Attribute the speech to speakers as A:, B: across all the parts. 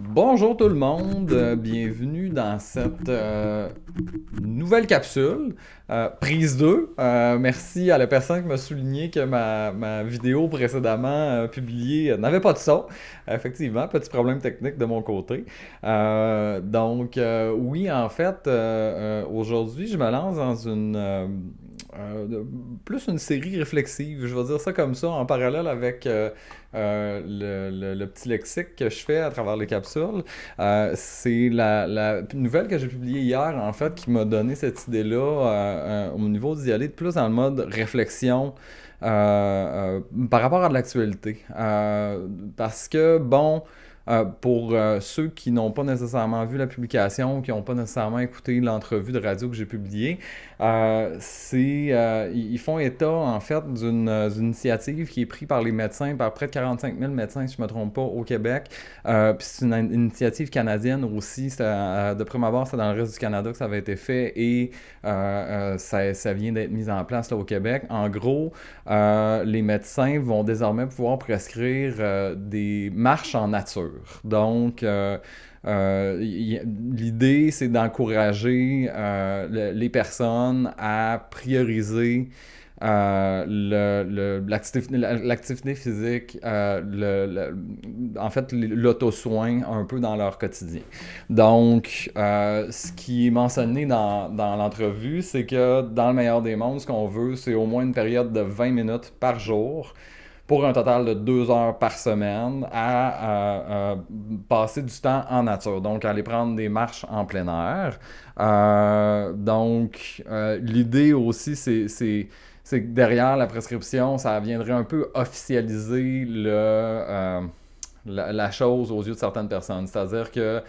A: Bonjour tout le monde, bienvenue dans cette nouvelle capsule, prise 2. Merci à la personne qui m'a souligné que ma vidéo précédemment publiée n'avait pas de son. Effectivement, petit problème technique de mon côté. Oui, en fait, aujourd'hui, je me lance dans plus une série réflexive, je vais dire ça comme ça, en parallèle avec le petit lexique que je fais à travers les capsules. C'est la nouvelle que j'ai publiée hier, en fait, qui m'a donné cette idée-là au niveau d'y aller de plus dans le mode réflexion par rapport à de l'actualité. Parce que, bon, pour ceux qui n'ont pas nécessairement vu la publication, qui n'ont pas nécessairement écouté l'entrevue de radio que j'ai publiée, ils font état en fait d'une initiative qui est prise par les médecins, par près de 45 000 médecins, si je ne me trompe pas, au Québec. Puis c'est une initiative canadienne aussi. De prime abord, c'est dans le reste du Canada que ça avait été fait et ça vient d'être mis en place là, au Québec. En gros, les médecins vont désormais pouvoir prescrire des marches en nature. Donc, l'idée, c'est d'encourager les personnes à prioriser l'activité physique, en fait, l'auto-soin un peu dans leur quotidien. Donc, ce qui est mentionné dans l'entrevue, c'est que dans le meilleur des mondes, ce qu'on veut, c'est au moins une période de 20 minutes par jour pour un total de 2 heures par semaine à passer du temps en nature, donc aller prendre des marches en plein air. L'idée aussi, c'est que derrière la prescription, ça viendrait un peu officialiser la chose aux yeux de certaines personnes. C'est-à-dire que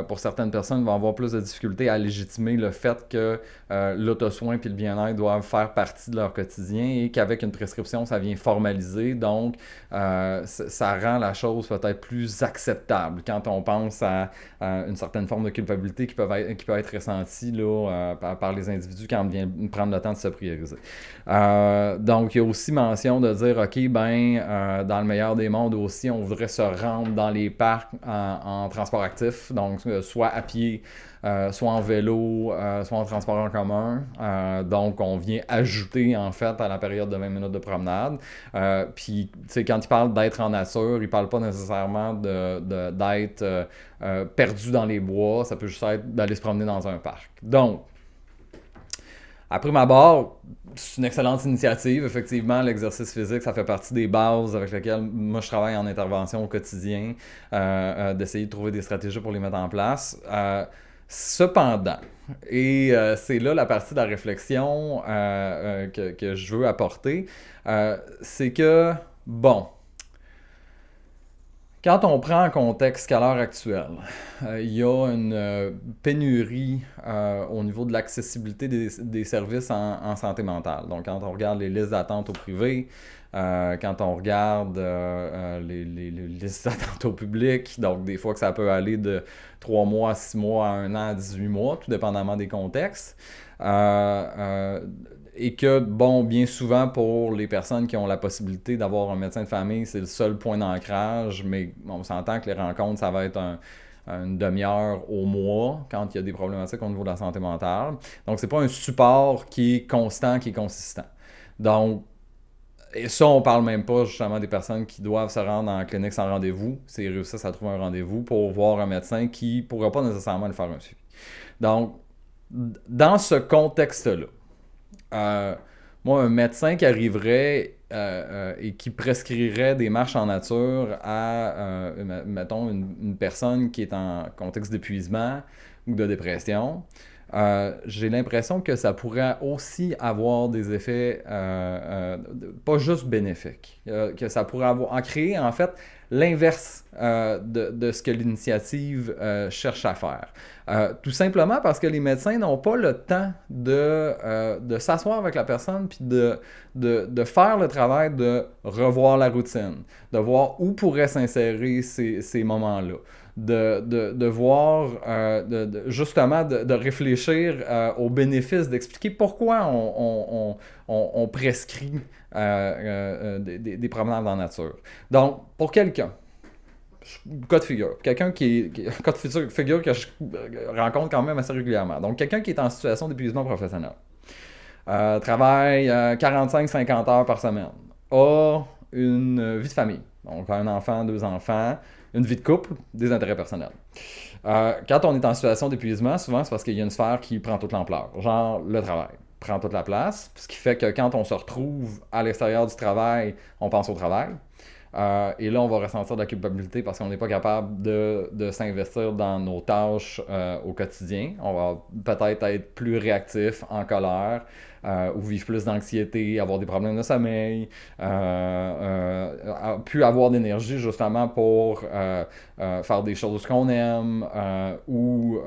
A: pour certaines personnes, ils vont avoir plus de difficultés à légitimer le fait que l'auto-soin et le bien-être doivent faire partie de leur quotidien et qu'avec une prescription, ça vient formaliser. Donc, ça rend la chose peut-être plus acceptable quand on pense à une certaine forme de culpabilité qui peut être ressentie là, par les individus quand on vient prendre le temps de se prioriser. Donc, il y a aussi mention de dire, OK, dans le meilleur des mondes aussi, on voudrait se rendre dans les parcs en transport actif, donc soit à pied, soit en vélo, soit en transport en commun. Donc, on vient ajouter, en fait, à la période de 20 minutes de promenade. Puis, tu sais, quand il parle d'être en nature, il parle pas nécessairement d'être perdu dans les bois. Ça peut juste être d'aller se promener dans un parc. Donc, après ma barre, c'est une excellente initiative. Effectivement, l'exercice physique, ça fait partie des bases avec lesquelles moi je travaille en intervention au quotidien, d'essayer de trouver des stratégies pour les mettre en place. Cependant, c'est là la partie de la réflexion que je veux apporter, c'est que, bon, quand on prend en contexte qu'à l'heure actuelle, il y a une pénurie au niveau de l'accessibilité des services en santé mentale. Donc, quand on regarde les listes d'attente au privé, quand on regarde les listes d'attente au public, donc des fois que ça peut aller de 3 mois, 6 mois à 1 an, à 18 mois, tout dépendamment des contextes. Euh, euh, et que, bon, bien souvent, pour les personnes qui ont la possibilité d'avoir un médecin de famille, c'est le seul point d'ancrage, mais on s'entend que les rencontres, ça va être une demi-heure au mois quand il y a des problématiques au niveau de la santé mentale. Donc, c'est pas un support qui est constant, qui est consistant. Donc, et ça, on parle même pas justement des personnes qui doivent se rendre en clinique sans rendez-vous. C'est réussir à trouver un rendez-vous pour voir un médecin qui ne pourra pas nécessairement le faire un suivi. Donc, dans ce contexte-là, euh, moi, un médecin qui arriverait et qui prescrirait des marches en nature à, mettons, une personne qui est en contexte d'épuisement ou de dépression, j'ai l'impression que ça pourrait aussi avoir des effets pas juste bénéfiques, que ça pourrait en créer en fait l'inverse de ce que l'initiative cherche à faire. Tout simplement parce que les médecins n'ont pas le temps de s'asseoir avec la personne puis de faire le travail de revoir la routine, de voir où pourraient s'insérer ces moments-là, de voir, justement, de réfléchir aux bénéfices, d'expliquer pourquoi on prescrit des promenades en nature. Donc, pour quelqu'un, cas de figure. Quelqu'un cas de figure que je rencontre quand même assez régulièrement. Donc, quelqu'un qui est en situation d'épuisement professionnel. Travaille 45-50 heures par semaine. A une vie de famille. Donc, un enfant, 2 enfants, une vie de couple, des intérêts personnels. Quand on est en situation d'épuisement, souvent, c'est parce qu'il y a une sphère qui prend toute l'ampleur. Genre, le travail prend toute la place, ce qui fait que quand on se retrouve à l'extérieur du travail, on pense au travail. Et là, on va ressentir de la culpabilité parce qu'on n'est pas capable de s'investir dans nos tâches au quotidien. On va peut-être être plus réactif, en colère, ou vivre plus d'anxiété, avoir des problèmes de sommeil, plus avoir d'énergie justement pour faire des choses qu'on aime, ou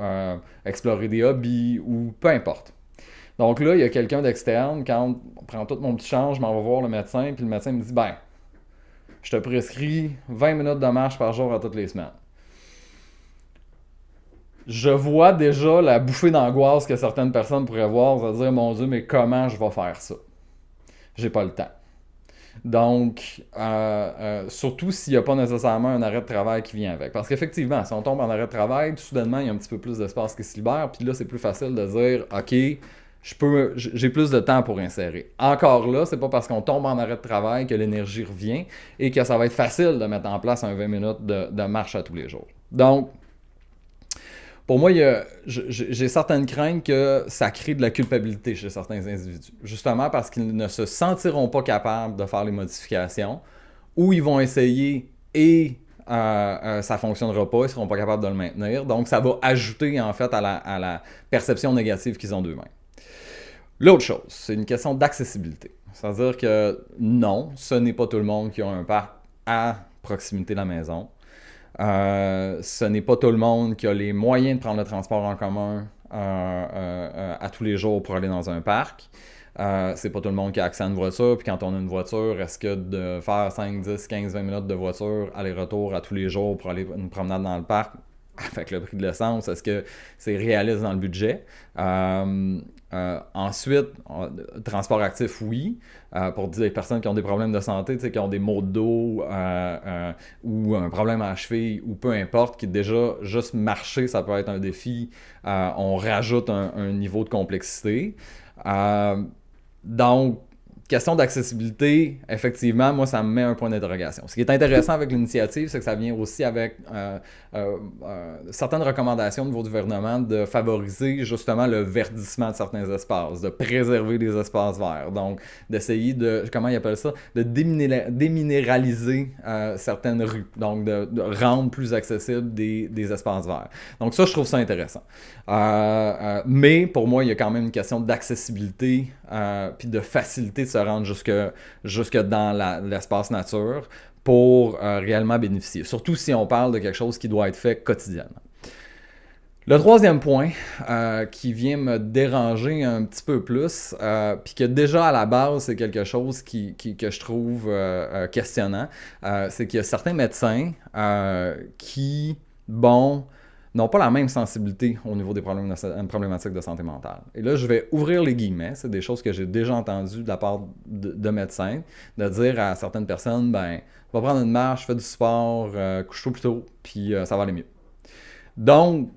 A: explorer des hobbies, ou peu importe. Donc là, il y a quelqu'un d'externe, quand on prend tout mon petit change, je m'en vais voir le médecin, puis le médecin me dit, ben, je te prescris 20 minutes de marche par jour à toutes les semaines. Je vois déjà la bouffée d'angoisse que certaines personnes pourraient voir, se dire, mon Dieu, mais comment je vais faire ça? J'ai pas le temps. Donc, surtout s'il n'y a pas nécessairement un arrêt de travail qui vient avec. Parce qu'effectivement, si on tombe en arrêt de travail, tout soudainement, il y a un petit peu plus d'espace qui se libère, puis là, c'est plus facile de dire, OK, j'ai plus de temps pour insérer. Encore là, c'est pas parce qu'on tombe en arrêt de travail que l'énergie revient et que ça va être facile de mettre en place un 20 minutes de marche à tous les jours. Donc, pour moi, j'ai certaines craintes que ça crée de la culpabilité chez certains individus. Justement parce qu'ils ne se sentiront pas capables de faire les modifications, ou ils vont essayer et ça ne fonctionnera pas, ils ne seront pas capables de le maintenir. Donc, ça va ajouter en fait à la perception négative qu'ils ont d'eux-mêmes. L'autre chose, c'est une question d'accessibilité. C'est-à-dire que non, ce n'est pas tout le monde qui a un parc à proximité de la maison. Ce n'est pas tout le monde qui a les moyens de prendre le transport en commun à tous les jours pour aller dans un parc. C'est pas tout le monde qui a accès à une voiture. Puis quand on a une voiture, est-ce que de faire 5, 10, 15, 20 minutes de voiture aller-retour à tous les jours pour aller une promenade dans le parc, avec le prix de l'essence, est-ce que c'est réaliste dans le budget? Ensuite, transport actif, oui. Pour des personnes qui ont des problèmes de santé, qui ont des maux de dos ou un problème à la cheville ou peu importe, qui déjà, juste marcher, ça peut être un défi. On rajoute un niveau de complexité. Donc, question d'accessibilité, effectivement, moi, ça me met un point d'interrogation. Ce qui est intéressant avec l'initiative, c'est que ça vient aussi avec certaines recommandations au niveau du gouvernement de favoriser justement le verdissement de certains espaces, de préserver les espaces verts. Donc, d'essayer de, comment ils appellent ça, de déminéraliser certaines rues. Donc, de rendre plus accessibles des espaces verts. Donc, ça, je trouve ça intéressant. Mais, pour moi, il y a quand même une question d'accessibilité puis de facilité de se rendre jusque dans l'espace nature pour réellement bénéficier. Surtout si on parle de quelque chose qui doit être fait quotidiennement. Le troisième point qui vient me déranger un petit peu plus, puis que déjà à la base c'est quelque chose que je trouve questionnant, c'est qu'il y a certains médecins qui, n'ont pas la même sensibilité au niveau des problématiques de santé mentale. Et là, je vais ouvrir les guillemets. C'est des choses que j'ai déjà entendues de la part de médecins, de dire à certaines personnes, va prendre une marche, fais du sport, couche-toi plus tôt, puis ça va aller mieux. Donc,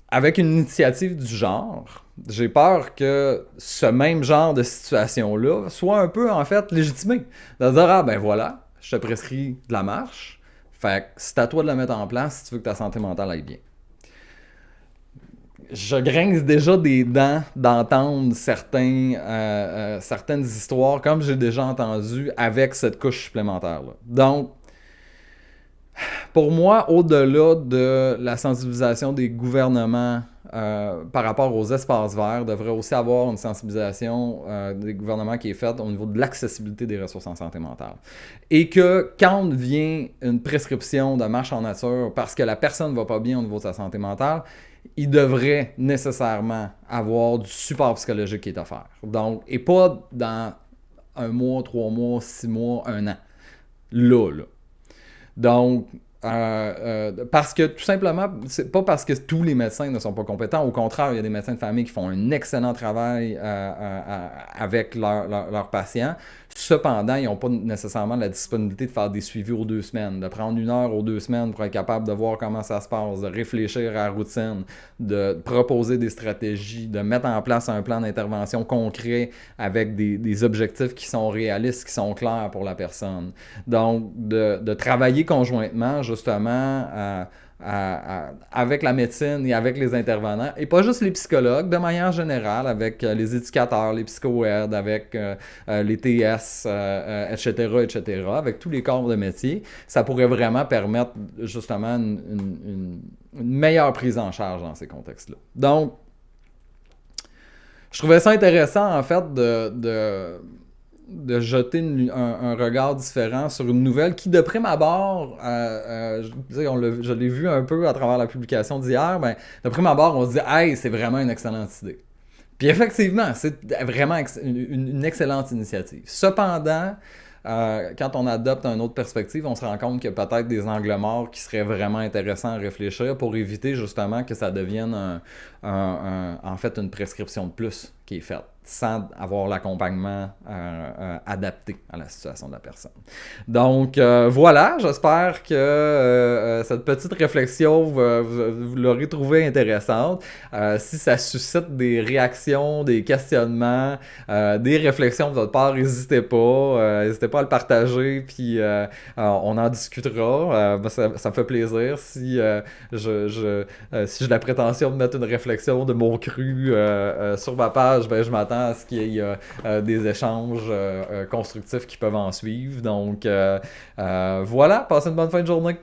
A: avec une initiative du genre, j'ai peur que ce même genre de situation-là soit un peu, en fait, légitimé. De dire, voilà, je te prescris de la marche, fait que c'est à toi de la mettre en place si tu veux que ta santé mentale aille bien. Je grince déjà des dents d'entendre certaines histoires, comme j'ai déjà entendu, avec cette couche supplémentaire-là. Donc, pour moi, au-delà de la sensibilisation des gouvernements par rapport aux espaces verts, il devrait aussi avoir une sensibilisation des gouvernements qui est faite au niveau de l'accessibilité des ressources en santé mentale. Et que quand vient une prescription de marche en nature parce que la personne ne va pas bien au niveau de sa santé mentale, il devrait nécessairement avoir du support psychologique qui est offert. Donc, et pas dans 1 mois, 3 mois, 6 mois, 1 an. Là. Donc, parce que tout simplement, c'est pas parce que tous les médecins ne sont pas compétents. Au contraire, il y a des médecins de famille qui font un excellent travail avec leurs patients. Cependant, ils n'ont pas nécessairement la disponibilité de faire des suivis aux 2 semaines, de prendre 1 heure aux 2 semaines pour être capable de voir comment ça se passe, de réfléchir à la routine, de proposer des stratégies, de mettre en place un plan d'intervention concret avec des objectifs qui sont réalistes, qui sont clairs pour la personne. Donc, de travailler conjointement, justement, avec la médecine et avec les intervenants, et pas juste les psychologues, de manière générale, avec les éducateurs, les psycho-aides, avec les TS, etc., etc., avec tous les corps de métier, ça pourrait vraiment permettre justement une meilleure prise en charge dans ces contextes-là. Donc, je trouvais ça intéressant, en fait, de jeter un regard différent sur une nouvelle qui, de prime abord, je l'ai vu un peu à travers la publication d'hier, ben, de prime abord, on se dit « Hey, c'est vraiment une excellente idée ». Puis effectivement, c'est vraiment une excellente initiative. Cependant, quand on adopte une autre perspective, on se rend compte qu'il y a peut-être des angles morts qui seraient vraiment intéressants à réfléchir pour éviter justement que ça devienne en fait une prescription de plus qui est faite, sans avoir l'accompagnement adapté à la situation de la personne. Donc voilà, j'espère que cette petite réflexion, vous l'aurez trouvée intéressante. Si ça suscite des réactions, des questionnements, des réflexions de votre part, n'hésitez pas à le partager, puis on en discutera. Ça me fait plaisir si si j'ai la prétention de mettre une réflexion de mon cru sur ma page, ben, je m'attends à ce qu'il y ait des échanges constructifs qui peuvent en suivre. Donc voilà, passez une bonne fin de journée.